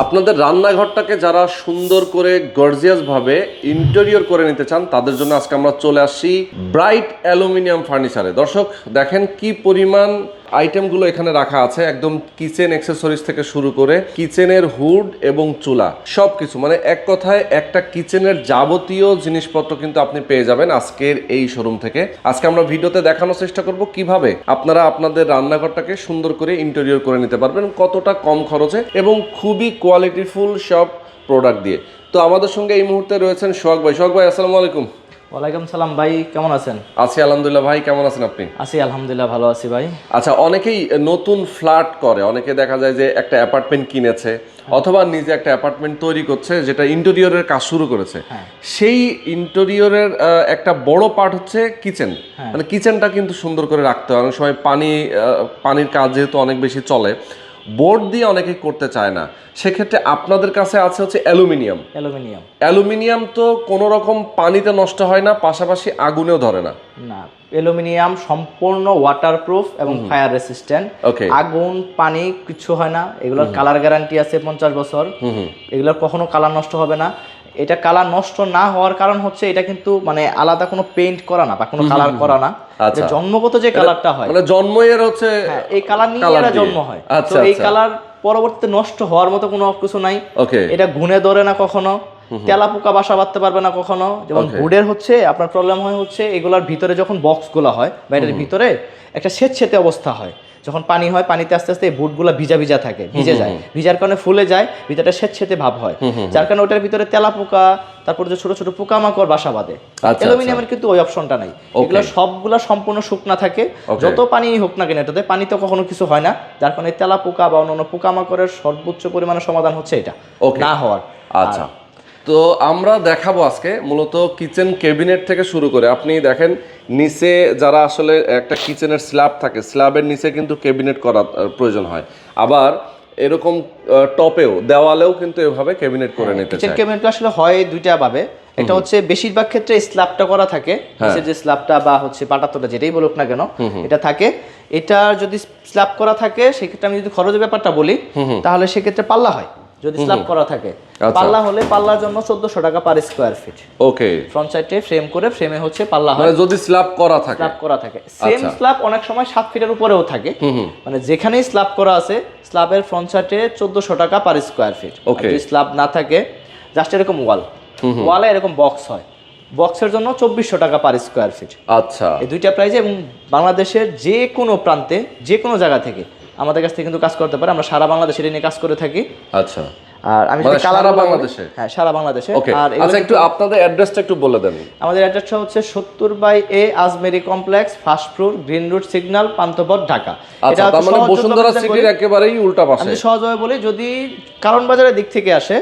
আপনাদের রান্নাঘরটাকে যারা সুন্দর করে গর্জিয়াস ভাবে ইন্টেরিয়র করে নিতে চান তাদের জন্য আজকে আমরা চলে আসছি ব্রাইট অ্যালুমিনিয়াম ফার্নিচারে। দর্শক দেখেন কি পরিমাণ আইটেমগুলো এখানে রাখা আছে, একদম কিচেন অ্যাক্সেসরিজ থেকে শুরু করে কিচেনের হুড এবং চুলা সবকিছু, মানে এক কথায় একটা কিচেনের যাবতীয় জিনিসপত্র কিন্তু আপনি পেয়ে যাবেন আজকের এই শোরুম থেকে। আজকে আমরা ভিডিওতে দেখানোর চেষ্টা করব কিভাবে আপনারা আপনাদের রান্নাঘরটাকে সুন্দর করে ইন্টেরিয়র করে নিতে পারবেন, কতটা কম খরচে এবং খুবই কোয়ালিটিফুল সব প্রোডাক্ট দিয়ে। তো আমাদের সঙ্গে এই মুহূর্তে রয়েছেন সোহাগ ভাই। সোহাগ ভাই, আসসালামু আলাইকুম। ওয়ালাইকুম সালাম ভাই, কেমন আছেন? আছি আলহামদুলিল্লাহ। ভাই কেমন আছেন আপনি? আছি আলহামদুলিল্লাহ, ভালো আছি ভাই। আচ্ছা, অনেকেই নতুন ফ্ল্যাট করে, অনেকে দেখা যায় যে একটা অ্যাপার্টমেন্ট কিনেছে অথবা নিজে একটা অ্যাপার্টমেন্ট তৈরি করছে যেটা ইন্টেরিয়রের কাজ শুরু করেছে। সেই ইন্টেরিয়রের একটা বড় পার্ট হচ্ছে কিচেন। মানে কিচেনটা কিন্তু সুন্দর করে রাখতে হয়। অনেক সময় পানির কাজ যেহেতু অনেক বেশি চলে, বোর্ড দিয়ে অনেকেই করতে চায় না, সেক্ষেত্রে আপনাদের কাছে আছে হচ্ছে অ্যালুমিনিয়াম। অ্যালুমিনিয়াম তো কোনো রকম পানিতে নষ্ট হয় না, পাশাপাশি আগুনেও ধরে না। না, অ্যালুমিনিয়াম সম্পূর্ণ ওয়াটারপ্রুফ এবং ফায়ার রেসিস্ট্যান্ট। আগুন পানি কিছু হয় না। এগুলোর কালার গ্যারান্টি আছে 50 বছর। এগুলোর কখনো কালার নষ্ট হবে না। এটা কালার নষ্ট না হওয়ার কারণ হচ্ছে এটা কিন্তু মানে আলাদা কোনো পেইন্ট করা না বা কোনো কালার করা না। এটা জন্মগত যে কালারটা হয়, মানে জন্মের হচ্ছে এই কালার নিয়ে এরা জন্ম হয়। তো এই কালার পরবর্তীতে নষ্ট হওয়ার মতো কোনো কিছু নাই। এটা ঘুনে ধরে না কখনো, তেলা পোকা বাসা বাঁধতে পারবে না কখনো। যেমন হুডের হচ্ছে আপনার প্রবলেম হয় হচ্ছে এগুলোর ভিতরে যখন বক্সগুলো হয় বা এটার ভিতরে একটা সেতসেতে অবস্থা হয়। যখন পানি হয়, পানিতে আস্তে আস্তে এই বুটগুলো ভিজা ভিজা থাকে, ভিজে যায়, ভিজার কারণে ফুলে যায়, ভিতরটা সেতসেতে ভাব হয়, যার কারণে ওটার ভিতরে তেলা পোকা, তারপর যে ছোট ছোট পোকামাকড় বাসা বাঁধে। অ্যালুমিনিয়ামের কিন্তু ওই অপশনটা নাই। এগুলো সবগুলা সম্পূর্ণ শুকনা থাকে, যত পানি হোক না কেন এটাতে, পানিতে কখনো কিছু হয় না, যার কারণে তেলা পোকা বা অন্যান্য পোকামাকড়ের সর্বোচ্চ পরিমাণে সমাধান হচ্ছে এটা না হওয়ার। আচ্ছা, তো আমরা দেখাবো আজকে মূলত কিচেন ক্যাবিনেট থেকে শুরু করে। আপনি দেখেন নিচে যারা আসলে একটা কিচেনের স্ল্যাব থাকে, স্ল্যাবের নিচে কিন্তু ক্যাবিনেট করার প্রয়োজন হয়, আবার এরকম টপেও দেওয়ালেও কিন্তু এভাবে ক্যাবিনেট করে নিতে চায়। কিচেন ক্যাবিনেট আসলে হয় দুইটা ভাবে। এটা হচ্ছে বেশিরভাগ ক্ষেত্রে স্ল্যাবটা করা থাকে, যে স্ল্যাবটা বা হচ্ছে পাটাতোটা যেটাই বলুক না কেন এটা থাকে। এটা যদি স্ল্যাব করা থাকে সেক্ষেত্রে আমি যদি খরচের ব্যাপারটা বলি তাহলে সেক্ষেত্রে পাল্লা হয়। যদি স্ল্যাব করা থাকে, পাল্লা হলে পাল্লার জন্য 1400 টাকা পার স্কয়ার ফিট। ওকে, ফ্রন্ট সাইডে ফ্রেম করে, ফ্রেমে হচ্ছে পাল্লা হয়। মানে যদি স্ল্যাব করা থাকে, সেম স্ল্যাব অনেক সময় 7 ফিটের উপরেও থাকে। মানে যেখানেই স্ল্যাব করা আছে স্ল্যাবের ফ্রন্ট সাইডে 1400 টাকা পার স্কয়ার ফিট। যদি স্ল্যাব না থাকে, জাস্ট এরকম ওয়ালে এরকম বক্স হয়, বক্সের জন্য 2400 টাকা পার স্কয়ার ফিট। আচ্ছা, এই দুইটা প্রাইসে। এবং বাংলাদেশের যে কোনো প্রান্তে যে কোনো জায়গা থেকে আমাদের কাছ থেকে কিন্তু কাজ করতে পারে। আমরা সারা বাংলাদেশে নিয়ে কাজ করে থাকি। আচ্ছা, আর আমি যদি সারা বাংলাদেশে? হ্যাঁ, সারা বাংলাদেশে। আর আচ্ছা, একটু আপনাদের অ্যাড্রেসটা একটু বলে দেন। আমাদের অ্যাড্রেসটা হচ্ছে 70/A Ajmeri complex, first floor, green route signal, Panthapath, Dhaka. এটা মানে বসুন্ধরা সিটির একেবারেই উল্টা পাশে। আমি সহজভাবে বলি, যদি কারণ বাজারের দিক থেকে আসে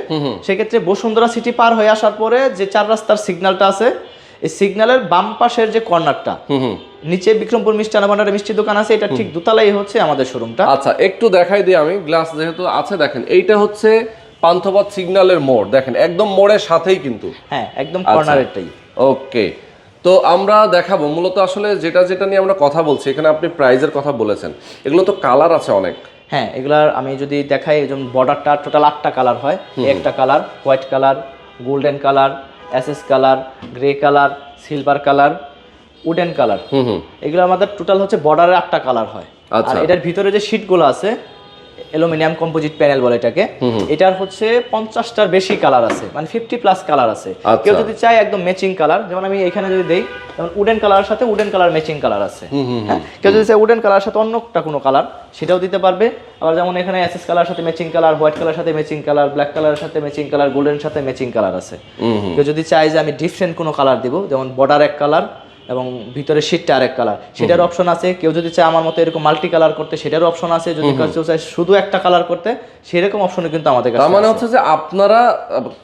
সেক্ষেত্রে বসুন্ধরা সিটি পার হয়ে আসার পরে যে 4 রাস্তার সিগন্যালটা আছে, এই সিগন্যালের বাম পাশের যে কর্নারটা, নিচে বিক্রমপুর মিষ্টান্ন ভান্ডারের মিষ্টির দোকান আছে, এটা ঠিক দোতলাই হচ্ছে আমাদের শোরুমটা। আচ্ছা, একটু দেখাই দিই আমি, গ্লাস যেহেতু আছে। দেখেন এইটা হচ্ছে পান্থপথ সিগন্যালের মোড়, দেখেন একদম মোড়ের সাথেই কিন্তু। হ্যাঁ, একদম কর্নারেরটাই। ওকে, তো আমরা দেখাবো মূলত আসলে যেটা নিয়ে আমরা কথা বলছি। এখানে আপনি প্রাইজের কথা বলেছেন, এগুলো তো কালার আছে অনেক। হ্যাঁ, এগুলার আমি যদি দেখাই, যেমন বর্ডারটা টোটাল 8টা কালার হয়। একটা colour white colour, golden colour, SS colour, grey colour, silver colour, wooden colour. এগুলো আমাদের টোটাল হচ্ছে বর্ডারে 8টা কালার হয়। আর এটার ভিতরে যে শীটগুলো আছে, অ্যালুমিনিয়াম কম্পোজিট প্যানেল বলে এটাকে, এটার হচ্ছে 50টার বেশি কালার আছে, মানে 50+ কালার আছে। কেউ যদি চায় একদম ম্যাচিং কালার, যেমন আমি এখানে যদি দেই, যেমন উডেন কালারের সাথে উডেন কালার ম্যাচিং কালার আছে। কেউ যদি চায় উডেন কালারের সাথে অন্যটা কোনো কালার, সেটাও দিতে পারবে। আবার যেমন এখানে এসএস কালার সাথে ম্যাচিং কালার, হোয়াইট কালার সাথে ম্যাচিং কালার, ব্ল্যাক কালারের সাথে ম্যাচিং কালার, গোল্ডেন সাথে ম্যাচিং কালার আছে। কেউ যদি চায় যে আমি ডিফারেন্ট কোনো কালার দিব, যেমন বর্ডার এক কালার এবং ভিতরে শীটটা আরেক কালার, সেটার অপশন আছে। কেউ যদি চায় আমার মতো এরকম মাল্টি কালার করতে, সেটারও অপশন আছে। যদি কেউ চায় শুধু একটা কালার করতে, সেরকম অপশনও কিন্তু আমাদের কাছে। তার মানে হচ্ছে যে আপনারা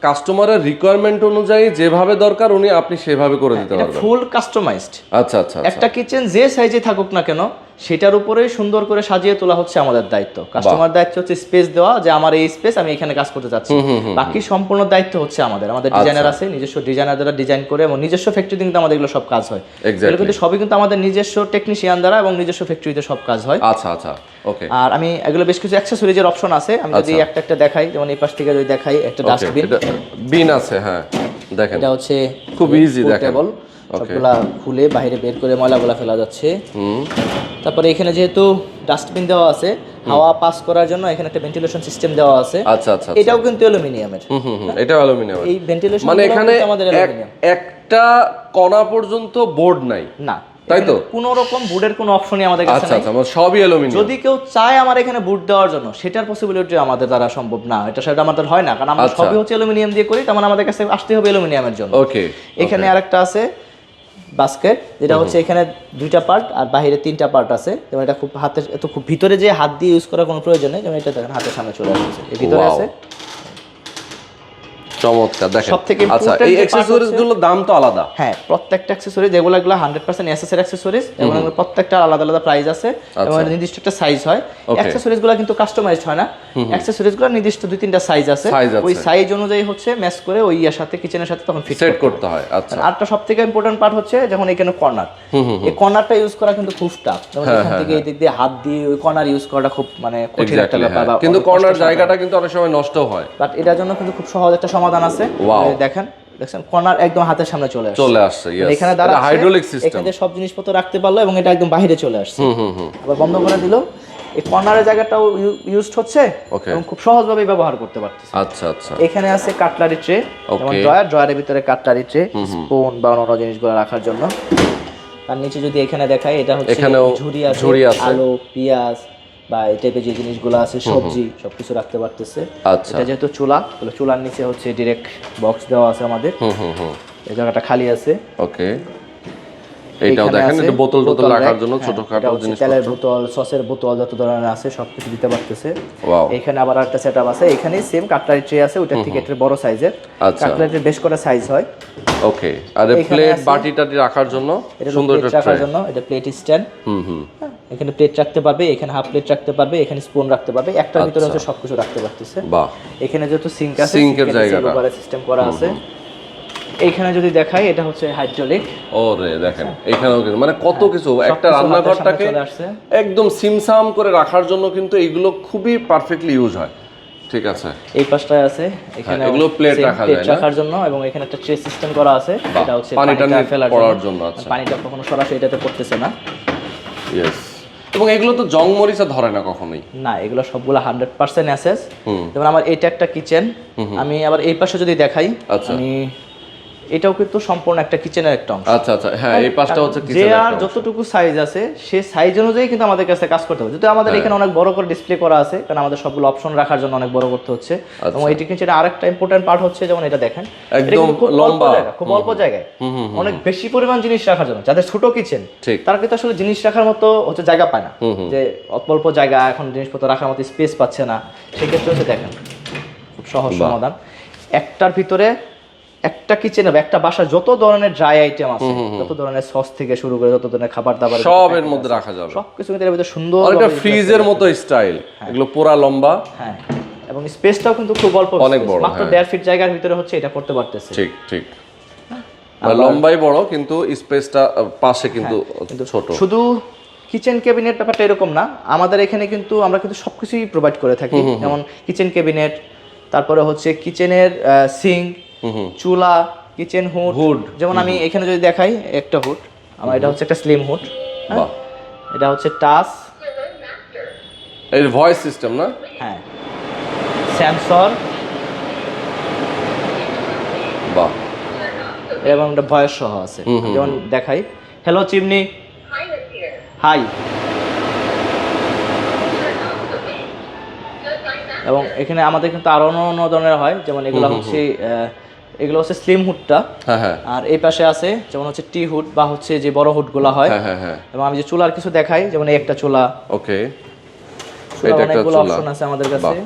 কাস্টমারের রিকোয়ারমেন্ট অনুযায়ী যেভাবে দরকার আপনি সেভাবে করে দিতে পারবেন, ফুল কাস্টমাইজড। আচ্ছা আচ্ছা, একটা কিচেন যে সাইজে থাকুক না কেন সেটার উপরেই সুন্দর করে সাজিয়ে তোলা হচ্ছে আমাদের দায়িত্ব। কাস্টমার দায়িত্ব হচ্ছে স্পেস দেওয়া, যে আমার এই স্পেস আমি এখানে কাজ করতে চাচ্ছি, বাকি সম্পূর্ণ দায়িত্ব হচ্ছে আমাদের ডিজাইনার আছে, নিজস্ব ডিজাইনার দ্বারা ডিজাইন করে এবং নিজস্ব ফ্যাক্টরিতে কিন্তু আমাদের এগুলো সব কাজ হয়। এগুলো কিন্তু সবই কিন্তু আমাদের নিজস্ব টেকনিশিয়ান দ্বারা এবং নিজস্ব ফ্যাক্টরিতে সব কাজ হয়। আচ্ছা আচ্ছা, ওকে। আর আমি এগুলো বেশ কিছু অ্যাকসেসরিজের অপশন আছে, আমি যদি একটা একটা দেখাই, যেমন এই পাশ থেকে যদি দেখাই, একটা ডাস্টবিন বিন আছে, হ্যাঁ দেখেন, এটা হচ্ছে খুব ইজি, দেখেন সবগুলা খুলে বাইরে বের করে ময়লাগুলা ফেলা যাচ্ছে। তারপরে এখানে যেহেতু ডাস্টবিন দেওয়া আছে, হাওয়া পাস করার জন্য এখানে একটা ভেন্টিলেশন সিস্টেম দেওয়া আছে। আচ্ছা আচ্ছা, এটাও কিন্তু অ্যালুমিনিয়ামের। এটাও অ্যালুমিনিয়াম। এই ভেন্টিলেশন মানে এখানে একটা কণা পর্যন্ত বোর্ড নাই না, তাই তো? কোনো রকম বোর্ডের কোনো অপশনই আমাদের কাছে আচ্ছা নাই। আচ্ছা, মানে সবই অ্যালুমিনিয়াম। যদি কেউ চায় আমার এখানে বুট দেওয়ার জন্য, সেটার পসিবিলিটি আমাদের দ্বারা সম্ভব না, সেটা আমাদের হয় না, কারণ আমরা সবই হচ্ছে অ্যালুমিনিয়াম দিয়ে করি, তার মানে আমাদের কাছে আসতে হবে অ্যালুমিনিয়ামের জন্য। ওকে। এখানে আরেকটা আছে বাস্কেট, যেটা হচ্ছে এখানে 2টা পার্ট আর বাইরে 3টা পার্ট আছে, যেমন এটা খুব হাতের এত খুব ভিতরে যে হাত দিয়ে ইউজ করার কোনো প্রয়োজন নেই, যেমন এটা দেখেন হাতের সামনে চলে আসছে, এর ভিতরে আছে। চমৎকার, দেখেন। সবথেকে আচ্ছা, এই অ্যাকসেসরিজ গুলোর দাম তো আলাদা? হ্যাঁ, প্রত্যেকটা অ্যাকসেসরি যেগুলো 100% এসএস এর অ্যাকসেসরিজ, এবং প্রত্যেকটা আলাদা আলাদা প্রাইস আছে এবং নির্দিষ্ট একটা সাইজ হয়। অ্যাকসেসরিজ গুলো কিন্তু কাস্টমাইজড হয় না, অ্যাকসেসরিজ গুলো নির্দিষ্ট 2-3টা সাইজ আছে, ওই সাইজ অনুযায়ী হচ্ছে ম্যাচ করে ওই ইয়ার সাথে কিচেনের সাথে তখন ফিট করতে হয়। আচ্ছা, আরটা সবথেকে ইম্পর্টেন্ট পার্ট হচ্ছে যখন এখানে কর্নার, এই কর্নারটা ইউজ করা কিন্তু খুব টাফ, যেমন এখান থেকে এই দিক দিয়ে হাত দিয়ে ওই কর্নার ইউজ করাটা খুব মানে কঠিন একটা ব্যাপার, কিন্তু কর্নার জায়গাটা কিন্তু অনেক সময় নষ্ট হয়, বাট এটার জন্য কিন্তু খুব সহজ একটা সমাধান আছে। দেখেন কর্নার একদম হাতের সামনে চলে আসছে, এখানে দাঁড়া হাইড্রোলিক সিস্টেম, এখানে সব জিনিসপত্র রাখতে পারলো এবং এটা একদম বাইরে চলে আসছে। আবার বন্ধ করে দিল, এই কর্নারের জায়গাটাও ইউজড হচ্ছে এবং খুব সহজভাবে ব্যবহার করতে পারতেছে। আচ্ছা আচ্ছা, এখানে আছে কাটলারি ট্রে, যেমন ড্রয়ারের ভিতরে কাটলারি ট্রে, স্পুন বা অন্য জিনিসগুলো রাখার জন্য। তার নিচে যদি এখানে দেখাই, এটা হচ্ছে ঝুড়ি আছে, আলু, পেঁয়াজ বা এই টাইপের যে জিনিসগুলো আছে, সবজি সবকিছু রাখতে পারতেছে। এটা যেহেতু চুলার নিচে হচ্ছে ডিরেক্ট বক্স দেওয়া আছে আমাদের, এই জায়গাটা খালি আছে। ওকে, এইটাও দেখেন, এটা বোতল রাখার জন্য ছোটখাটো জিনিস, তেলের বোতল, সসের বোতল যত ধরনের আছে সবকিছু দিতে পারতেছে। এখানে আবার একটা সেটআপ আছে, এখানে সেম কাটলারি ট্রে আছে, ওটার থেকে একটু বড় সাইজের। কাটলারির বেশ করা সাইজ হয়। ওকে, আর প্লেট বাটি টাটি রাখার জন্য সুন্দর একটা রাখার জন্য এটা প্লেট স্ট্যান্ড। এখানে প্লেট রাখতে পারবে, এখানে হাফ প্লেট রাখতে পারবে, এখানে স্পুন রাখতে পারবে, একটার ভিতরে হচ্ছে সবকিছু রাখতে পারতেছে। বাহ, এখানে যেহেতু সিঙ্ক আছে, সিঙ্কের জায়গাটা সিস্টেম করা আছে। এইখানে যদি দেখাই, এটা হচ্ছে হাইড্রোলিক। ওরে দেখেন, এখানেও কিন্তু মানে কত কিছু, একটা রান্নাঘরটাকে একদম সিমসাম করে রাখার জন্য কিন্তু এইগুলো খুবই পারফেক্টলি ইউজ হয়। ঠিক আছে, এই পাশটায় আছে, এখানে এগুলো প্লেট রাখা যায় রাখার জন্য, এবং এখানে একটা ট্রে সিস্টেম করা আছে, এটা হচ্ছে পানিটা ফেলার জন্য। আচ্ছা, পানিটা কখনো সরাসরি এটাতে পড়তেছে না। ইয়েস, এবং এগুলো তো জং মরিচা ধরে না কখনোই না, এগুলো সবগুলো 100% এসএস। যেমন আমার এটা একটা কিচেন, আমি আবার এই পাশে যদি দেখাই, আমি এটাও কিন্তু সম্পূর্ণ একটা কিচেনের একটা অংশ। আচ্ছা আচ্ছা, হ্যাঁ, এই পাশটা হচ্ছে কিচেন, যে আর যতটুকু সাইজ আছে সেই সাইজ অনুযায়ী কিন্তু আমাদের কাছে কাজ করতে হবে। যদি আমাদের এখানে অনেক বড় করে ডিসপ্লে করা আছে, কারণ আমাদের সবগুলো অপশন রাখার জন্য অনেক বড় করতে হচ্ছে। এবং এইটি কিচেনের আরেকটা ইম্পর্টেন্ট পার্ট হচ্ছে, যেমন এটা দেখেন, একদম লম্বা, খুব অল্প জায়গায় অনেক বেশি পরিমাণ জিনিস রাখার জন্য, যাদের ছোট কিচেন তারা কিন্তু আসলে জিনিস রাখার মতো হচ্ছে জায়গা পায় না, যে অল্প জায়গা এখন জিনিসপত্র রাখার মতো স্পেস পাচ্ছে না, সেক্ষেত্রে হচ্ছে দেখেন খুব সহজ সমাধান। একটার ভিতরে একটা কিচেনে একটা বাসা যত ধরনের ড্রাই আইটেম আছে, যত ধরনের সস থেকে শুরু করে যত ধরনের খাবার দাবার সব এর মধ্যে রাখা যাবে, সবকিছু কিন্তু এর ভিতরে সুন্দর, একটা ফ্রিজের মতো স্টাইল, এগুলো পুরা লম্বা। হ্যাঁ, এবং স্পেসটাও কিন্তু খুব অল্প, অনেক বড়, মাত্র 1.5 ফিট জায়গার ভিতরে হচ্ছে এটা করতে পারতেছে। ঠিক ঠিক, লম্বাই বড় কিন্তু স্পেসটা পাশে কিন্তু ছোট। শুধু কিচেন ক্যাবিনেট ব্যাপারটা এরকম না, আমাদের এখানে কিন্তু আমরা কিন্তু সবকিছুই প্রোভাইড করে থাকি, যেমন কিচেন ক্যাবিনেট, তারপরে হচ্ছে কিচেনের সিঙ্ক, চুলা, কিচেন হুড। যেমন আমি এখানে যদি দেখাই, একটা হুড আমার, এটা হচ্ছে একটা স্লিম হুড, এটা হচ্ছে টাচ, এর ভয়েস সিস্টেম না, হ্যাঁ, সেন্সর, বাহ, এবং একটা ভয়েস সহ আছে। যেমন দেখাই, হ্যালো চিমনি, হাই। এবং এখানে আমাদের কিন্তু আরো অন্য ধরনের হয়, যেমন এগুলো হচ্ছে স্লিম হুডটা, আর এই পাশে আছে যেমন হচ্ছে টি হুড বা হচ্ছে যে বড় হুডগুলো হয়। এবং আমি যে চুলার কিছু দেখাই, যেমন এই একটা চুলা, ওকে, এটা একটা অনেকগুলো অপশন আছে আমাদের কাছে,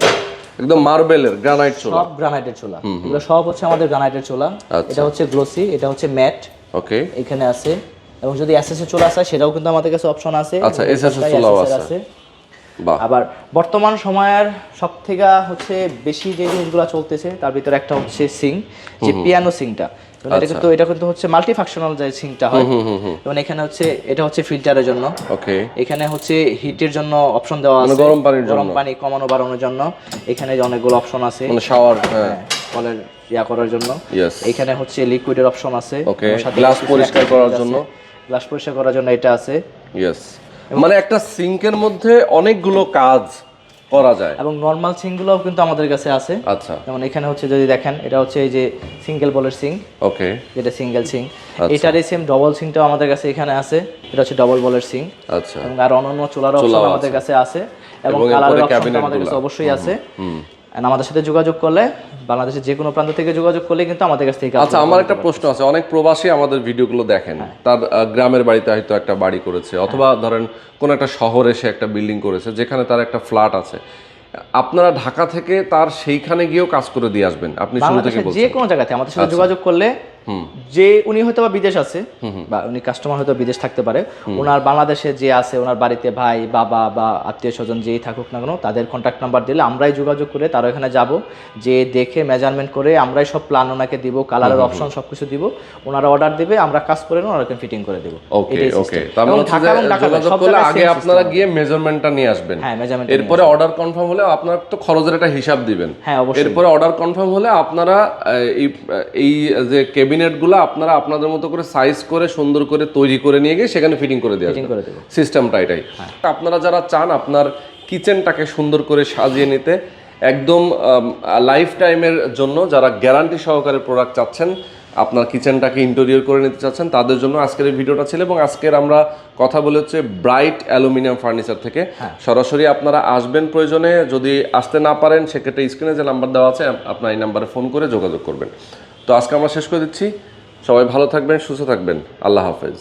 একদম মার্বেলের গ্রানাইট চুলা, সব গ্রানাইটের চুলা, এগুলো সব হচ্ছে আমাদের গ্রানাইটের চুলা। এটা হচ্ছে গ্লোসি, এটা হচ্ছে ম্যাট, ওকে, এখানে আছে এবং যদি এসএসএ চুলা চাই সেটাও কিন্তু আমাদের কাছে অপশন আছে। আচ্ছা, SSS চুলাও আছে। বাহ, আবার বর্তমান সময়ের সব থেকে হচ্ছে বেশি যে জিনিসগুলো চলতেছে তার ভিতরে একটা হচ্ছে সিং, যে পিয়ানো সিংটা। এটা কিন্তু হচ্ছে মাল্টি ফাংশনাল যে সিংটা হয়, এবং এখানে হচ্ছে এটা হচ্ছে ফিল্টারের জন্য, ওকে, এখানে হচ্ছে হিটের জন্য অপশন দেওয়া আছে, গরম পানি কমানো বাড়ানোর জন্য এখানে অনেকগুলো অপশন আছে, মানে শাওয়ার, হ্যাঁ, কলের করার জন্য। এখানে হচ্ছে লিকুইডের অপশন আছে, ওকে, গ্লাস পরিষ্কার করার জন্য, এটা আছে। ইয়েস, মানে একটা সিঙ্কের মধ্যে অনেকগুলো কাজ করা যায়। এবং নরমাল সিঙ্কগুলোও কিন্তু আমাদের কাছে আছে। আচ্ছা, যেমন এখানে হচ্ছে যদি দেখেন, এটা হচ্ছে এই যে সিঙ্গেল বলের সিঙ্ক, ওকে, যেটা সিঙ্গেল সিঙ্ক। এটারই সেম ডবল সিঙ্কটাও আমাদের কাছে এখানে আছে, এটা হচ্ছে ডবল বলের সিঙ্ক। আচ্ছা, এবং আর অন্যান্য চুলার অপশন আমাদের কাছে আছে, এবং কালারের অপশন আমাদের কাছে অবশ্যই আছে। আমাদের সাথে যোগাযোগ করলে, বাংলাদেশের যে কোনো প্রান্ত থেকে যোগাযোগ করলে কিন্তু আমাদের কাছ থেকে। আচ্ছা, আমার একটা প্রশ্ন আছে, অনেক প্রবাসী আমাদের ভিডিওগুলো দেখেন, তার গ্রামের বাড়িতে হয়তো একটা বাড়ি করেছে, অথবা ধরেন কোন একটা শহরে সে একটা বিল্ডিং করেছে যেখানে তার একটা ফ্ল্যাট আছে, আপনারা ঢাকা থেকে তার সেইখানে গিয়েও কাজ করে দিয়ে আসবেন? আপনি শুরু থেকে বলছেন যে কোনো জায়গাতে আমাদের সাথে যোগাযোগ করলে, যে উনি হয়তো বা বিদেশ আছে, বা উনি কাস্টমার হয়তো বিদেশ থাকতে পারে, ওনার বাংলাদেশে যে আছে, ওনার বাড়িতে ভাই বাবা বা আত্মীয় স্বজন যেই থাকুক না কেন, তাদের কন্ট্যাক্ট নাম্বার দিলে আমরাই যোগাযোগ করে তারা এখানে যাব, যে দেখে মেজারমেন্ট করে আমরাই সব প্ল্যান ওনাকে দিব, কালারের অপশন সবকিছু দিব, ওনারা অর্ডার দিবে, আমরা কাজ করে নেব, ওনাকে ফিটিং করে দেব। ওকে, ওকে, তার মানে যোগাযোগ করলে আগে আপনারা গিয়ে মেজারমেন্টটা নিয়ে আসবেন, হ্যাঁ, মেজারমেন্ট, এরপরে অর্ডার কনফার্ম হলে আপনারা তো খরচের একটা হিসাব দিবেন, হ্যাঁ অবশ্যই, এরপরে অর্ডার কনফার্ম হলে আপনারা এই যে ক্যাবিনেটগুলো আপনারা আপনাদের মতো করে সাইজ করে সুন্দর করে তৈরি করে নিয়ে গিয়ে সেখানে ফিটিং করে দিয়ে আসবেন। সিস্টেমটা এটাই। আপনারা যারা চান আপনার কিচেনটাকে সুন্দর করে সাজিয়ে নিতে, একদম লাইফ টাইমের জন্য, যারা গ্যারান্টি সহকারে প্রোডাক্ট চাচ্ছেন, আপনার কিচেনটাকে ইন্টেরিয়র করে নিতে চাচ্ছেন, তাদের জন্য আজকের এই ভিডিওটা ছিল। এবং আজকের আমরা কথা বলে হচ্ছে ব্রাইট অ্যালুমিনিয়াম ফার্নিচার থেকে। সরাসরি আপনারা আসবেন, প্রয়োজনে যদি আসতে না পারেন সেক্ষেত্রে স্ক্রিনে যে নাম্বার দেওয়া আছে আপনার এই নাম্বারে ফোন করে যোগাযোগ করবেন। তো আজকে আমরা শেষ করে দিচ্ছি, সবাই ভালো থাকবেন, সুস্থ থাকবেন, আল্লাহ হাফেজ।